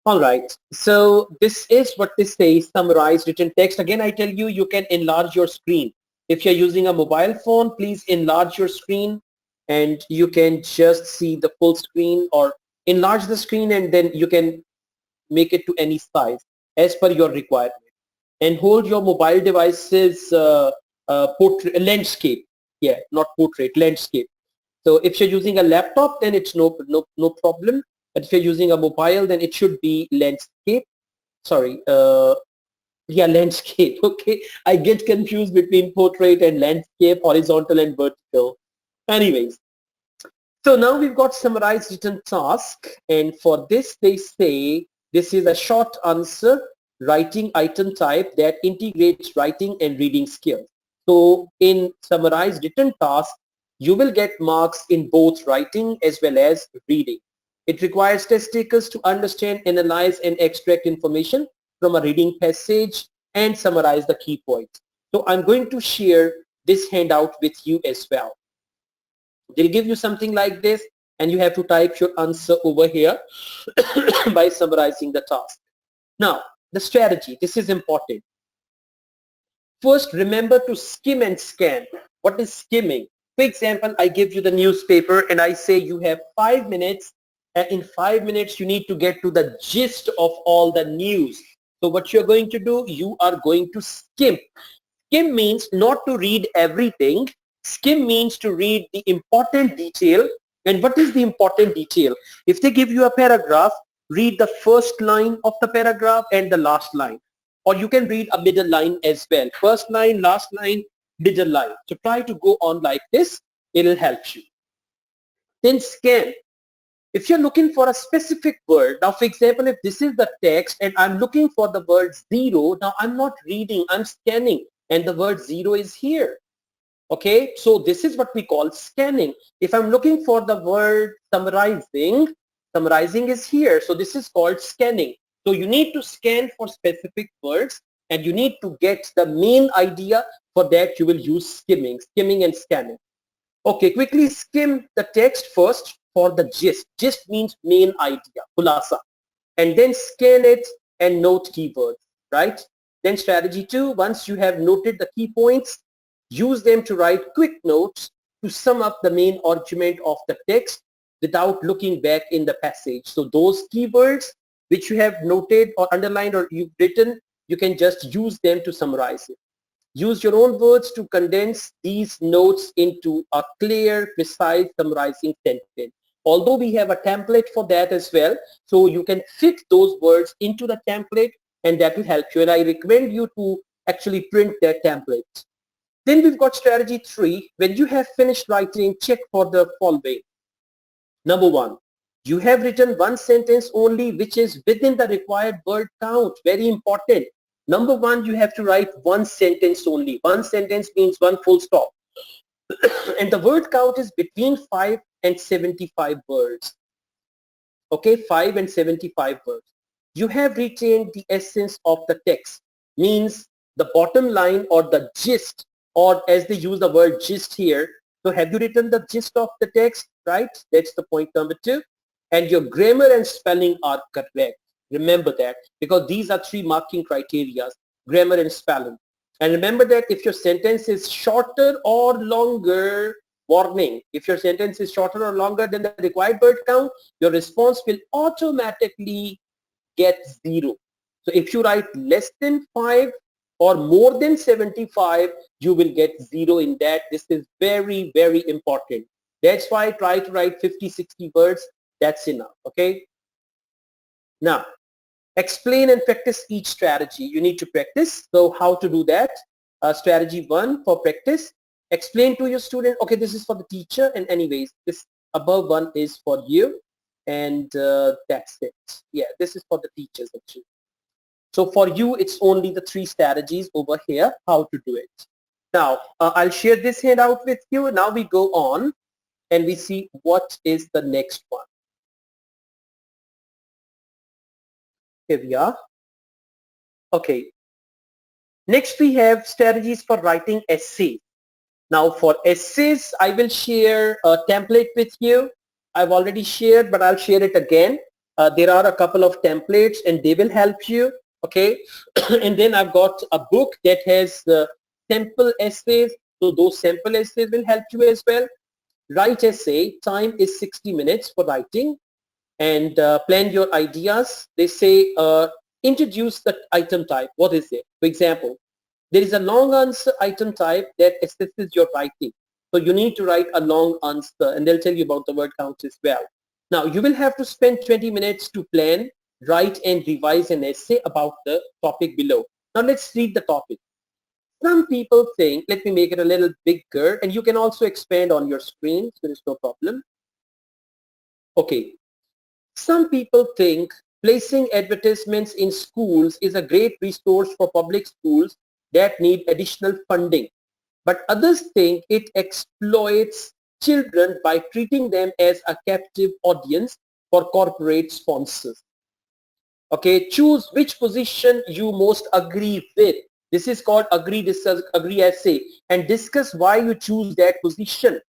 All right. So this is what this says, summarized written text. Again, I tell you, you can enlarge your screen. If you're using a mobile phone, please enlarge your screen and you can just see the full screen, or enlarge the screen and then you can make it to any size as per your requirement. And hold your mobile device's portrait, landscape. Yeah, not portrait, landscape. So if you're using a laptop, then it's no problem. But if you're using a mobile, then it should be landscape. Sorry, yeah, landscape. Okay, I get confused between portrait and landscape, horizontal and vertical. Anyways, so now we've got summarized written task, and for this they say this is a short answer writing item type that integrates writing and reading skills. So in summarized written task, you will get marks in both writing as well as reading. It requires test takers to understand, analyze, and extract information from a reading passage and summarize the key points. So I'm going to share this handout with you as well. They'll give you something like this and you have to type your answer over here by summarizing the task. Now, the strategy, this is important. First, remember to skim and scan. What is skimming? For example, I give you the newspaper and I say you have 5 minutes, and in 5 minutes you need to get to the gist of all the news. So what you're going to do, you are going to skim. Skim means not to read everything. Skim means to read the important detail. And what is the important detail? If they give you a paragraph, read the first line of the paragraph and the last line. Or you can read a middle line as well. First line, last line, middle line. So try to go on like this. It'll help you. Then scan. If you're looking for a specific word, now for example, if this is the text and I'm looking for the word zero, now I'm not reading, I'm scanning and the word zero is here. Okay, so this is what we call scanning. If I'm looking for the word summarizing, summarizing is here. So this is called scanning. So you need to scan for specific words and you need to get the main idea. For that you will use skimming and scanning. Okay, quickly skim the text first for the gist. Gist means main idea, khulasa. And then scan it and note keywords, right? Then strategy 2, once you have noted the key points, use them to write quick notes to sum up the main argument of the text without looking back in the passage. So those keywords which you have noted or underlined or you've written, you can just use them to summarize it. Use your own words to condense these notes into a clear, precise, summarizing sentence. Although we have a template for that as well, so you can fit those words into the template and that will help you. And I recommend you to actually print that template. Then we've got strategy 3. When you have finished writing, check for the following. Number 1, you have written one sentence only which is within the required word count. Very important. Number 1, you have to write one sentence only. One sentence means one full stop. And the word count is between 5 and 75 words. Okay, 5 and 75 words. You have retained the essence of the text, means the bottom line or the gist, or as they use the word gist here. So have you written the gist of the text, right? That's the point number 2. And your grammar and spelling are correct. Remember that, because these are 3 marking criteria, grammar and spelling. And remember that if your sentence is shorter or longer, warning, if your sentence is shorter or longer than the required word count, your response will automatically get 0. So if you write less than 5 or more than 75, you will get 0 in that. This is very, very important. That's why I try to write 50, 60 words. That's enough, okay? Now, explain and practice each strategy. You need to practice. So how to do that? Strategy 1 for practice. Explain to your student. Okay, this is for the teacher. And anyways, this above one is for you. And that's it. Yeah, this is for the teachers actually. So for you, it's only the 3 strategies over here, how to do it. Now, I'll share this handout with you. Now we go on and we see what is the next one. Here we are. Okay. Next, we have strategies for writing essays. Now, for essays, I will share a template with you. I've already shared, but I'll share it again. There are a couple of templates and they will help you. Okay. And then I've got a book that has sample essays. So those sample essays will help you as well. Write essay, time is 60 minutes for writing, and plan your ideas. They say introduce the item type. What is it? For example, there is a long answer item type that assesses your writing. So you need to write a long answer, and they'll tell you about the word count as well. Now you will have to spend 20 minutes to plan, write and revise an essay about the topic below. Now let's read the topic. Some people think, let me make it a little bigger, and you can also expand on your screen, so there's no problem. Okay. Some people think placing advertisements in schools is a great resource for public schools that need additional funding. But others think it exploits children by treating them as a captive audience for corporate sponsors. Okay, choose which position you most agree with. This is called agree, disagree essay, and discuss why you choose that position,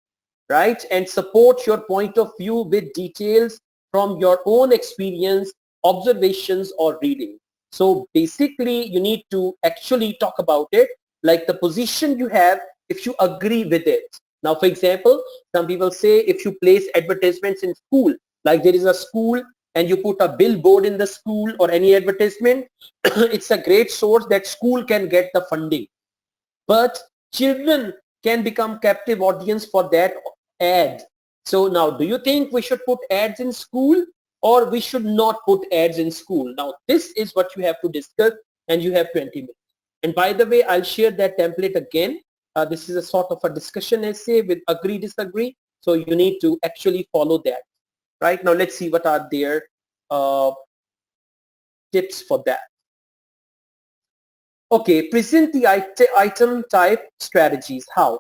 right? And support your point of view with details from your own experience, observations, or reading. So basically, you need to actually talk about it, like the position you have, if you agree with it. Now, for example, some people say if you place advertisements in school, like there is a school and you put a billboard in the school or any advertisement, it's a great source that school can get the funding. But children can become captive audience for that ad. So now, do you think we should put ads in school or we should not put ads in school? Now, this is what you have to discuss, and you have 20 minutes. And by the way, I'll share that template again. This is a sort of a discussion essay with agree, disagree. So you need to actually follow that. Right now, let's see what are their tips for that. Okay, present the item type strategies. How?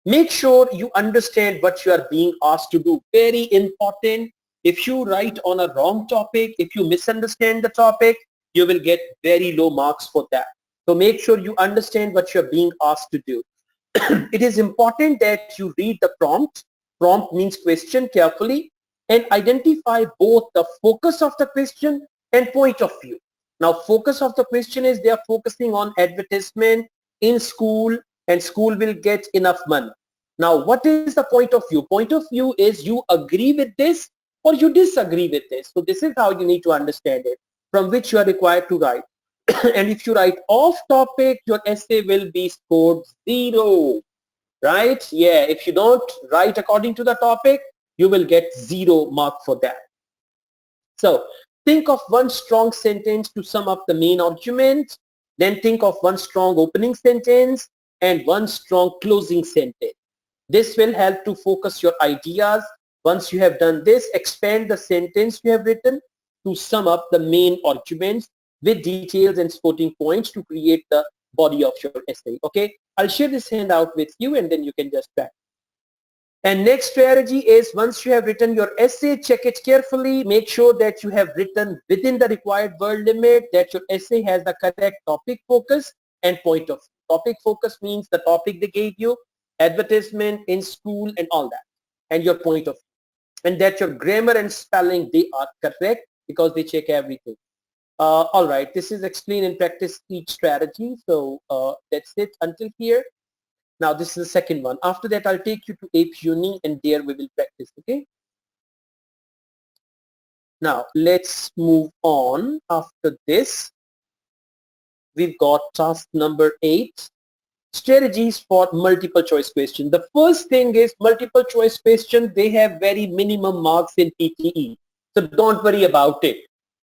Make sure you understand what you are being asked to do. Very important. If you write on a wrong topic, if you misunderstand the topic, you will get very low marks for that. So make sure you understand what you're being asked to do. It is important that you read the prompt. Prompt means question carefully, and identify both the focus of the question and point of view. Now, focus of the question is they are focusing on advertisement in school, and school will get enough money. Now, what is the point of view? Point of view is you agree with this or you disagree with this. So this is how you need to understand it, from which you are required to write. And if you write off topic, your essay will be scored 0, right? Yeah, if you don't write according to the topic, you will get 0 mark for that. So think of one strong sentence to sum up the main argument. Then think of one strong opening sentence and one strong closing sentence. This will help to focus your ideas. Once you have done this, expand the sentence you have written to sum up the main arguments with details and supporting points to create the body of your essay. Okay, I'll share this handout with you and then you can just practice. And next strategy is, once you have written your essay, check it carefully. Make sure that you have written within the required word limit, that your essay has the correct topic focus and point of view. Topic focus means the topic they gave you, advertisement in school and all that, and your point of view. And that your grammar and spelling, they are correct because they check everything. All right, this is explain and practice each strategy. So that's it until here. Now this is the second one. After that, I'll take you to Ape Uni and there we will practice, okay? Now let's move on. After this, we've got task number 8, strategies for multiple choice question. The first thing is multiple choice question. They have very minimum marks in PTE. So don't worry about it.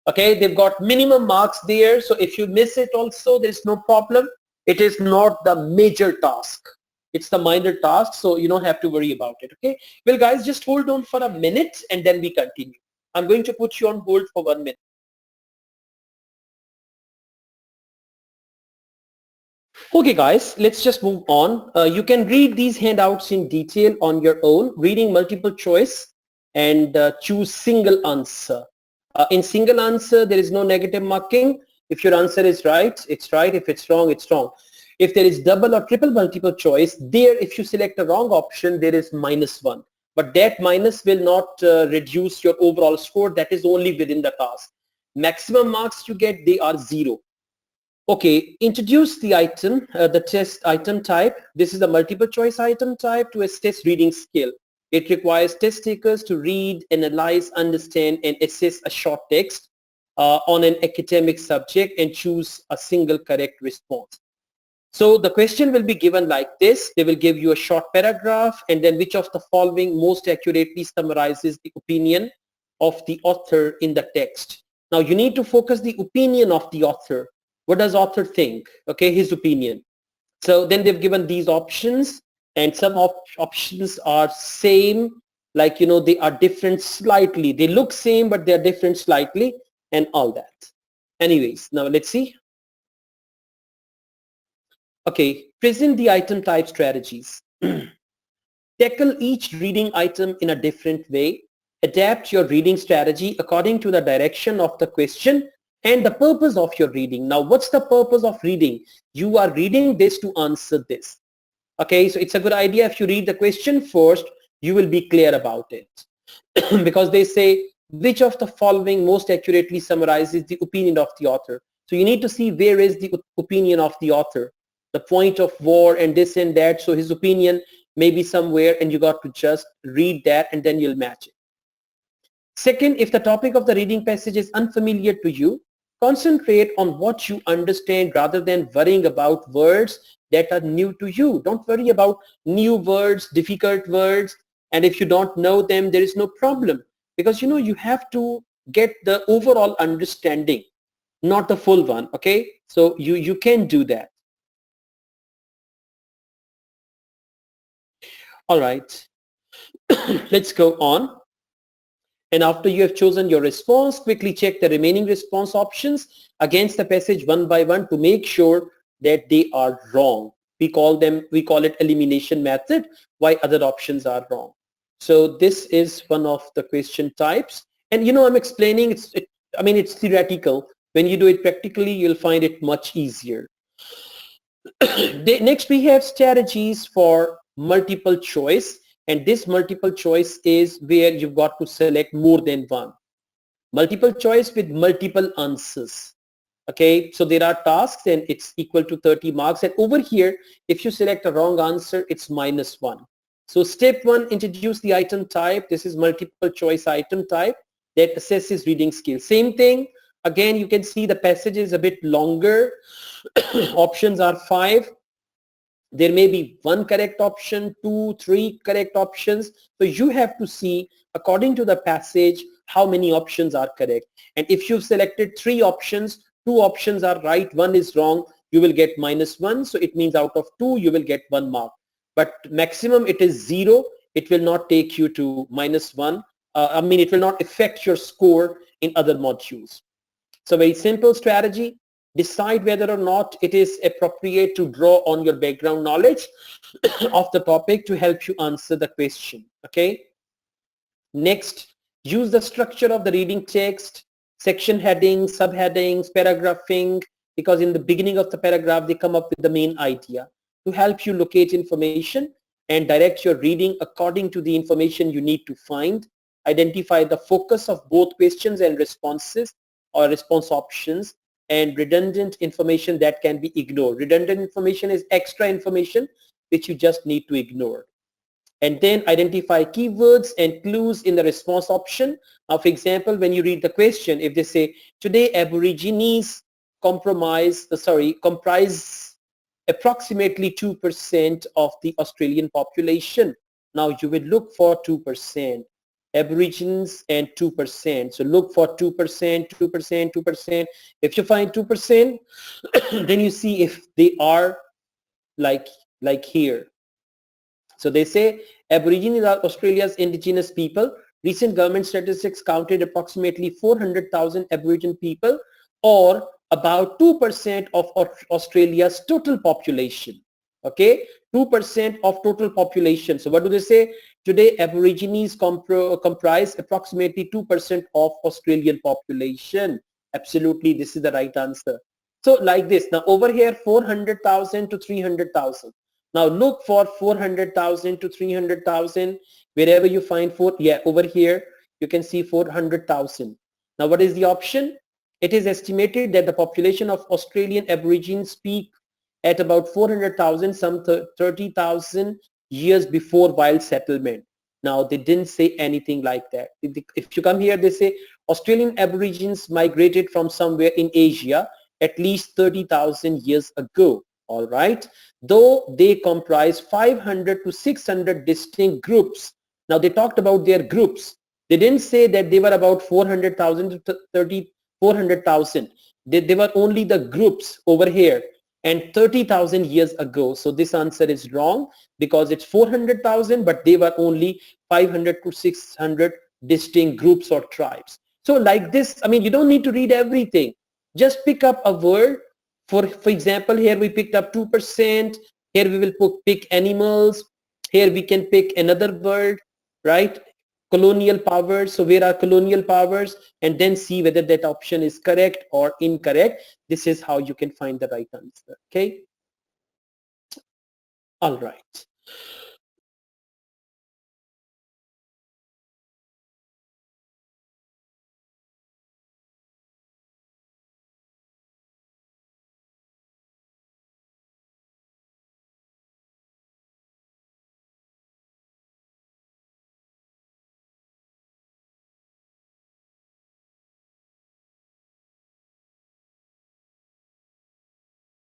Okay, they've got minimum marks there. So if you miss it also, there's no problem. It is not the major task. It's the minor task, so you don't have to worry about it, okay? Well, guys, just hold on for a minute and then we continue. I'm going to put you on hold for 1 minute. Okay, guys, let's just move on. You can read these handouts in detail on your own, reading multiple choice and choose single answer. In single answer, there is no negative marking. If your answer is right, it's right. If it's wrong, it's wrong. If there is double or triple multiple choice, there if you select a wrong option, there is -1. but that minus will not reduce your overall score. That is only within the task. Maximum marks you get, they are 0. Okay, introduce the item, the test item type. This is a multiple choice item type to assess reading skill. It requires test takers to read, analyze, understand, and assess a short text on an academic subject and choose a single correct response. So the question will be given like this. They will give you a short paragraph, and then which of the following most accurately summarizes the opinion of the author in the text. Now you need to focus the opinion of the author. What does author think? Okay, his opinion. So then they've given these options, and some options are same, like, you know, they are different slightly. They look same, but they are different slightly, and all that. Anyways, now let's see. Okay, present the item type strategies. Tackle each reading item in a different way. Adapt your reading strategy according to the direction of the question and the purpose of your reading. Now, what's the purpose of reading? You are reading this to answer this. Okay, so it's a good idea if you read the question first, you will be clear about it. Because they say, which of the following most accurately summarizes the opinion of the author? So you need to see where is the opinion of the author, the point of war and this and that. So his opinion may be somewhere, and you got to just read that and then you'll match it. Second, if the topic of the reading passage is unfamiliar to you, concentrate on what you understand rather than worrying about words that are new to you. Don't worry about new words, difficult words, and if you don't know them, there is no problem, because you know you have to get the overall understanding, not the full one. Okay, so you can do that. All right, let's go on. And after you have chosen your response, quickly check the remaining response options against the passage one by one to make sure that they are wrong. We call it elimination method, why other options are wrong. So this is one of the question types. And you know, I'm explaining, it's theoretical. When you do it practically, you'll find it much easier. Next, we have strategies for multiple choice. And this multiple choice is where you've got to select more than one. Multiple choice with multiple answers. Okay, so there are tasks and it's equal to 30 marks. And over here, if you select a wrong answer, it's -1. So step 1, introduce the item type. This is multiple choice item type that assesses reading skill. Same thing. Again, you can see the passage is a bit longer. Options are 5. There may be 1 correct option, 2, 3 correct options. So you have to see according to the passage how many options are correct. And if you've selected 3 options, 2 options are right, 1 is wrong, you will get -1. So it means out of 2 you will get 1 mark. But maximum it is 0. It will not take you to -1. It will not affect your score in other modules. So very simple strategy. Decide whether or not it is appropriate to draw on your background knowledge of the topic to help you answer the question. Okay. Next, use the structure of the reading text, section headings, subheadings, paragraphing, because in the beginning of the paragraph, they come up with the main idea to help you locate information and direct your reading according to the information you need to find. Identify the focus of both questions and responses or response options, and redundant information that can be ignored. Redundant information is extra information which you just need to ignore. And then identify keywords and clues in the response option. Now, for example, when you read the question, if they say, today Aborigines comprise approximately 2% of the Australian population. Now, you will look for 2%. Aborigines and 2%. So look for 2%, 2%, 2%. If you find 2%, then you see if they are like here. So they say Aborigines are Australia's indigenous people. Recent government statistics counted approximately 400,000 Aboriginal people, or about 2% of Australia's total population. Okay, 2% of total population. So what do they say? Today, Aborigines comprise approximately 2% of Australian population. Absolutely, this is the right answer. So like this. Now over here, 400,000 to 300,000. Now look for 400,000 to 300,000. Wherever you find over here, you can see 400,000. Now what is the option? It is estimated that the population of Australian Aborigines peak at about 400,000, some 30,000 years before wild settlement. Now they didn't say anything like that. If you come here, they say Australian Aborigines migrated from somewhere in Asia at least 30,000 years ago. All right, though they comprise 500 to 600 distinct groups. Now they talked about their groups. They didn't say that they were about 400,000 to 400,000. They were only the groups over here and 30,000 years ago. So this answer is wrong because it's 400,000, but they were only 500 to 600 distinct groups or tribes. So like this, I mean, you don't need to read everything. Just pick up a word. For example, here we picked up 2%. Here we will pick animals. Here we can pick another word, right? Colonial powers. So where are colonial powers? And then see whether that option is correct or incorrect. This is how you can find the right answer. Okay. All right.